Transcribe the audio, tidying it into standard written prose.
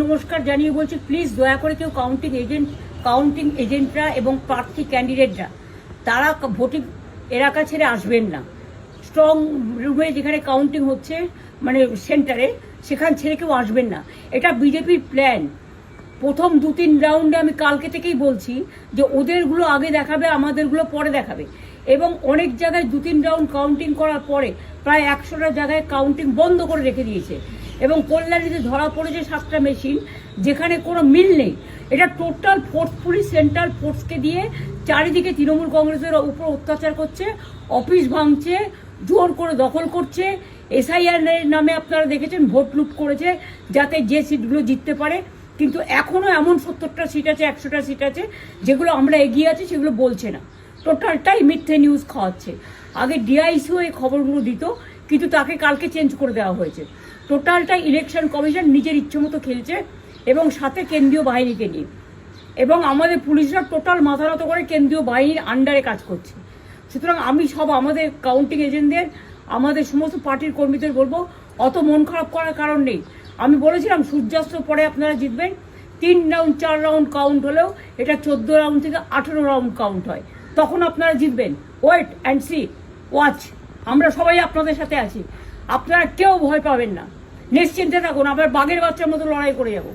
নমস্কার জানিয়ে বলছি, প্লিজ দয়া করে কেউ কাউন্টিং এজেন্টরা এবং প্রার্থী ক্যান্ডিডেটরা তারা ভোটিং এলাকা ছেড়ে আসবেন না। স্ট্রং রুমে যেখানে কাউন্টিং হচ্ছে, মানে সেন্টারে, সেখান ছেড়ে কেউ আসবেন না। এটা বিজেপির প্ল্যান। প্রথম 2-3 রাউন্ডে আমি কালকে থেকেই বলছি যে ওদেরগুলো আগে দেখাবে, আমাদেরগুলো পরে দেখাবে। এবং অনেক জায়গায় 2-3 রাউন্ড কাউন্টিং করার পরে প্রায় 100টা জায়গায় কাউন্টিং বন্ধ করে রেখে দিয়েছে। এবং কল্যাণীতে ধরা পড়েছে 7টা মেশিন, যেখানে কোনো মিল নেই। এটা টোটাল ফোর্স, পুলিশ সেন্ট্রাল ফোর্সকে দিয়ে চারিদিকে তৃণমূল কংগ্রেসের উপর অত্যাচার করছে, অফিস ভাঙছে, জোর করে দখল করছে। এসআইআর নামে আপনারা দেখেছেন ভোট লুট করেছে যাতে যে সিটগুলো জিততে পারে। কিন্তু এখনও এমন 70টা সিট আছে, 100টা সিট আছে যেগুলো আমরা এগিয়ে আছি, সেগুলো বলছে না। টোটালটাই মিথ্যে নিউজ খাওয়াচ্ছে। আগে ডিআইসিও এই খবরগুলো দিত, কিন্তু তাকে কালকে চেঞ্জ করে দেওয়া হয়েছে। টোটালটাই ইলেকশন কমিশন নিজের ইচ্ছে মতো খেলছে, এবং সাথে কেন্দ্রীয় বাহিনীকে নিয়ে। এবং আমাদের পুলিশরা টোটাল মাথা নত করে কেন্দ্রীয় বাহিনীর আন্ডারে কাজ করছে। সুতরাং আমি আমাদের কাউন্টিং এজেন্টদের, আমাদের সমস্ত পার্টির কর্মীদের বলবো, অত মন খারাপ করার কারণ নেই। আমি বলেছিলাম সূর্যাস্তের পরে আপনারা জিতবেন। 3 রাউন্ড 4 রাউন্ড কাউন্ট হলেও এটা 14 রাউন্ড থেকে 18 রাউন্ড কাউন্ট হয়, তখন আপনারা জিতবেন। Wait and see, watch. আমরা সবাই আপনাদের সাথে আছি, আপনারা কেউ ভয় পাবেন না, নিশ্চিন্তে থাকুন। আবার বাঘের বাচ্চার মতো লড়াই করে যাবো।